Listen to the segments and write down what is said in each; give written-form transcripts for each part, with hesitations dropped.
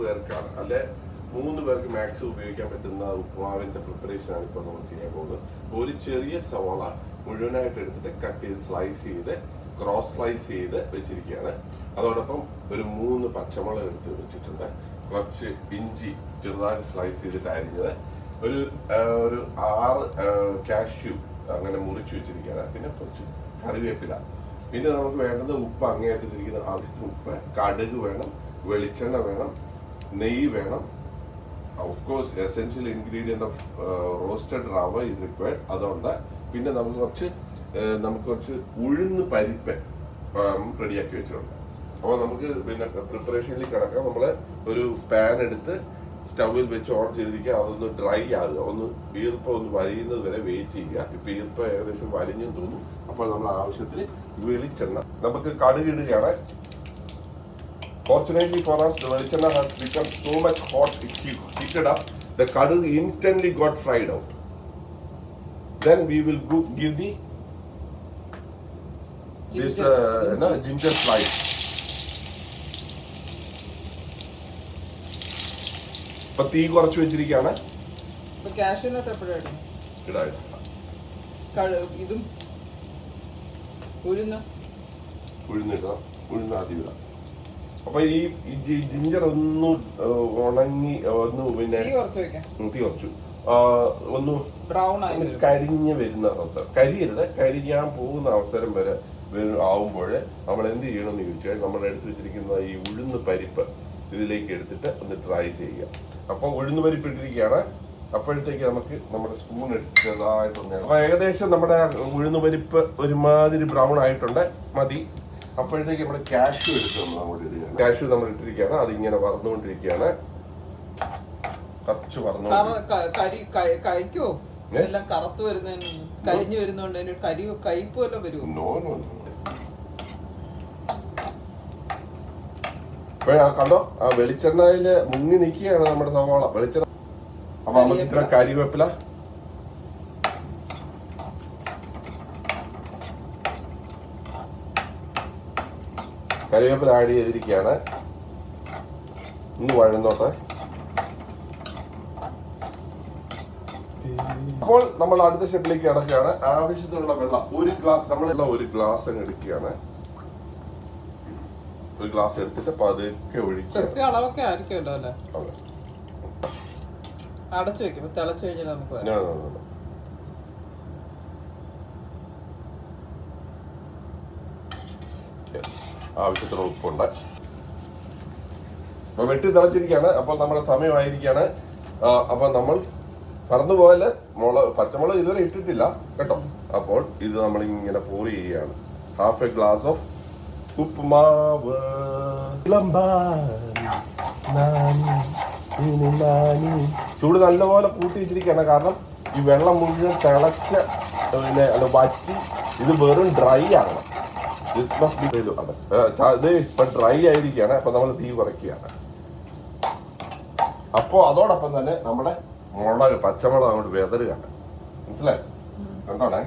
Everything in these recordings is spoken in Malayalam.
പേർക്കാണ് അല്ലെ 3 പേർക്ക് മാക്സിമം ഉപയോഗിക്കാൻ പറ്റുന്ന ഉപ്പുമാവിന്റെ പ്രിപ്പറേഷൻ ആണ് ഇപ്പോൾ നമ്മൾ ചെയ്യാൻ പോകുന്നത്. ഒരു ചെറിയ സവാള മുഴുവനായിട്ട് എടുത്തിട്ട് കട്ട് ചെയ്ത് സ്ലൈസ് ചെയ്ത് ക്രോസ് സ്ലൈസ് ചെയ്ത് വെച്ചിരിക്കുകയാണ്. അതോടൊപ്പം ഒരു 3 പച്ചമുളക് എടുത്ത് വെച്ചിട്ടുണ്ട്. കുറച്ച് ഇഞ്ചി ചെറുതായിട്ട് സ്ലൈസ് ചെയ്തിട്ട് അരിഞ്ഞത്, ഒരു 6 കാഷ്യൂ അങ്ങനെ മുറിച്ച് വെച്ചിരിക്കുകയാണ്. പിന്നെ കുറച്ച് കറിവേപ്പില. പിന്നെ നമുക്ക് വേണ്ടത് ഉപ്പ്, അങ്ങേയത്തിരിക്കുന്ന ആവശ്യത്തിന് ഉപ്പ്, കടുക് വേണം, വെളിച്ചെണ്ണ വേണം, നെയ്യ് വേണം. Of course essential ingredient of roasted റവ ഈസ് റിക്വയർഡ്, അതുകൊണ്ട്. പിന്നെ നമുക്ക് കുറച്ച് ഉഴുന്ന് പരിപ്പ് റെഡിയാക്കി വെച്ചിട്ടുണ്ട്. അപ്പോൾ നമുക്ക് പിന്നെ പ്രിപ്പറേഷനിൽ കിടക്കാം. നമ്മൾ ഒരു പാൻ എടുത്ത് സ്റ്റൗവിൽ വെച്ച് ഓൺ ചെയ്തിരിക്കുക. അതൊന്ന് ഡ്രൈ ആകുക, ഒന്ന് ഈർപ്പം ഒന്ന് വലിയുന്നത് വരെ വെയിറ്റ് ചെയ്യുക. ഇപ്പൊ ഈർപ്പം ഏകദേശം വലിഞ്ഞെന്ന് തോന്നും. അപ്പോൾ നമ്മൾ ആവശ്യത്തിന് വെളിച്ചെണ്ണ നമുക്ക് കടുക് ഇടുകയാണ്. Fortunately for us, the velichana has become so much hot, it heated up. The kadug instantly got fried out. Then we will give this ginger slice. ഇപ്പൊ തീ കുറച്ച് വെച്ചിരിക്കുകയാണ്. ഇതും ഉഴുന്നിടാം, ഉഴുന്ന് ആദ്യം ഇടാം. അപ്പൊ ഈ ജിഞ്ചർ ഒന്ന് ഉണങ്ങി ഒന്ന് പിന്നെ തീ കുറച്ചു ഒന്ന് കരിഞ്ഞ് വരുന്ന അവസരം, കരിയരുത്, കരിയാൻ പോകുന്ന അവസരം വരെ ആവുമ്പോൾ നമ്മൾ എന്ത് ചെയ്യണമെന്ന് ചോദിച്ചാൽ നമ്മൾ എടുത്തു വെച്ചിരിക്കുന്ന ഈ ഉഴുന്ന് പരിപ്പ് ഇതിലേക്ക് എടുത്തിട്ട് ഒന്ന് ട്രൈ ചെയ്യുക. അപ്പൊ ഉഴുന്ന് പരിപ്പ് ഇട്ടിരിക്കുകയാണ്. അപ്പോഴത്തേക്ക് നമുക്ക് നമ്മുടെ സ്പൂൺ എടുത്തതായിട്ടുണ്ട്. അപ്പൊ ഏകദേശം നമ്മുടെ ഉഴുന്ന് പരിപ്പ് ഒരുമാതിരി ബ്രൗൺ ആയിട്ടുണ്ട്, മതി. അപ്പോഴത്തേക്ക് നമ്മുടെ കാഷ്യൂ എടുത്ത് നമ്മൾ അങ്ങോട്ട് ഇടുക. കാഷ്യൂ നമ്മൾ ഇട്ടിരിക്കുകയാണ്, അതിങ്ങനെ വറന്നുകൊണ്ടിരിക്കുകയാണ്. കുറച്ച് കണ്ടോ, ആ വെളിച്ചെണ്ണയില് മുങ്ങി നിൽക്കുകയാണ് നമ്മുടെ സവാള വെളിച്ചെണ്ണ. അപ്പൊ നമുക്ക് ഇത്ര കരിവേപ്പില, ആഡ് ചെയ്തിരിക്കുകയാണ്. ഇന്ന് വഴന്നോട്ടെ. അപ്പോൾ നമ്മൾ അടുത്ത സ്റ്റെപ്പിലേക്ക് കിടക്കുകയാണ്. ആവശ്യത്തിനുള്ള വെള്ളം ഒരു ഗ്ലാസ് അങ്ങ് എടുക്കുകയാണ്. ഒരു ഗ്ലാസ് എടുത്തിട്ട് പതുക്കെ ഒഴിക്കുക. അളവൊക്കെ ആയിരിക്കുമല്ലോ അല്ലേ? അടച്ചു വെക്കും, തിളച്ചു കഴിഞ്ഞാൽ നമുക്ക് ആവശ്യത്തിന് ഉപ്പുണ്ട്. അപ്പൊ വെട്ടി തിളച്ചിരിക്കുകയാണ്. അപ്പോൾ നമ്മുടെ സമയമായിരിക്കുകയാണ്. അപ്പൊ നമ്മൾ മറന്നുപോയാല് പച്ചമുളക് ഇതുവരെ ഇട്ടിട്ടില്ല കേട്ടോ. അപ്പോൾ ഇത് നമ്മൾ ഇങ്ങനെ പോർ ചെയ്യുകയാണ്. ഹാഫ് എ ഗ്ലാസ് ഓഫ് ഉപ്പുമാവ്. ചൂട് നല്ലപോലെ കൂട്ടി വെച്ചിരിക്കുകയാണ്. കാരണം ഈ വെള്ളം മുഴുവൻ തിളച്ച് പിന്നെ വറ്റി ഇത് വെറും ഡ്രൈ ആകണം. ഇത് ഇപ്പൊ ഡ്രൈ ആയിരിക്കുകയാണ്. അപ്പൊ നമ്മൾ തീ കുറയ്ക്കുകയാണ്. അപ്പോ അതോടൊപ്പം തന്നെ നമ്മുടെ പച്ചമുളക് അങ്ങോട്ട് വെതറുകയാണ്. മനസ്സിലായി? കണ്ടോണേ.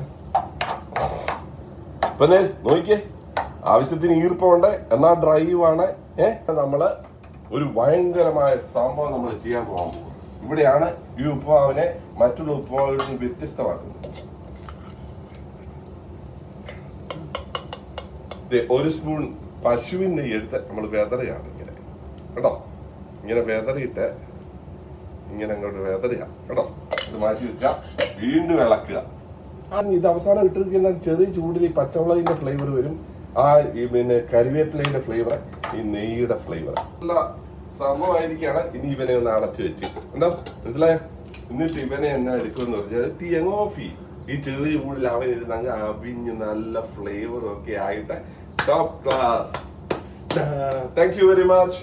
ഇപ്പൊ നോക്കിയേ, ആവശ്യത്തിന് ഈർപ്പമുണ്ട്, എന്നാൽ ഡ്രൈവാണ്. നമ്മള് ഒരു ഭയങ്കരമായ സംഭവം നമ്മൾ ചെയ്യാൻ പോകാൻ പോകും. ഇവിടെയാണ് ഈ ഉപ്പുമാവിനെ മറ്റുള്ള ഉപ്പുമാവിൽ നിന്ന് വ്യത്യസ്തമാക്കുന്നത്. ഒരു സ്പൂൺ പശുവിൻ നെയ്യ് എടുത്ത് നമ്മൾ വെതറുകയാണ്. ഇങ്ങനെ കേട്ടോ, ഇങ്ങനെ വെതറിയിട്ട് ഇങ്ങനെ അങ്ങോട്ട് വെതറുക കേട്ടോ. ഇത് മാറ്റി വെക്കുക, വീണ്ടും ഇളക്കുക. ഇത് അവസാനം ഇട്ടിരിക്കുന്ന ചെറിയ ചൂടിൽ ഈ പച്ചമുളകിന്റെ ഫ്ലേവർ വരും, ആ പിന്നെ കരിവേപ്പിലയുടെ ഫ്ലേവർ, ഈ നെയ്യുടെ ഫ്ലേവർ നല്ല സംഭവമായിരിക്കുകയാണ്. ഇനി ഇവനെ ഒന്ന് അടച്ചു വെച്ച് എന്താ മനസ്സിലായോ? എന്നിട്ട് ഇവനെ എന്നാ എടുക്കുമെന്ന് പറഞ്ഞാൽ തീ അങ്ങ് ഓഫ് ചെയ്യും. ഈ ചെറിയ ചൂടിൽ അവൻ ഇരുന്ന് അങ്ങ് അവിഞ്ഞ് നല്ല ഫ്ലേവറും ഒക്കെ ആയിട്ട് top class. Thank you very much.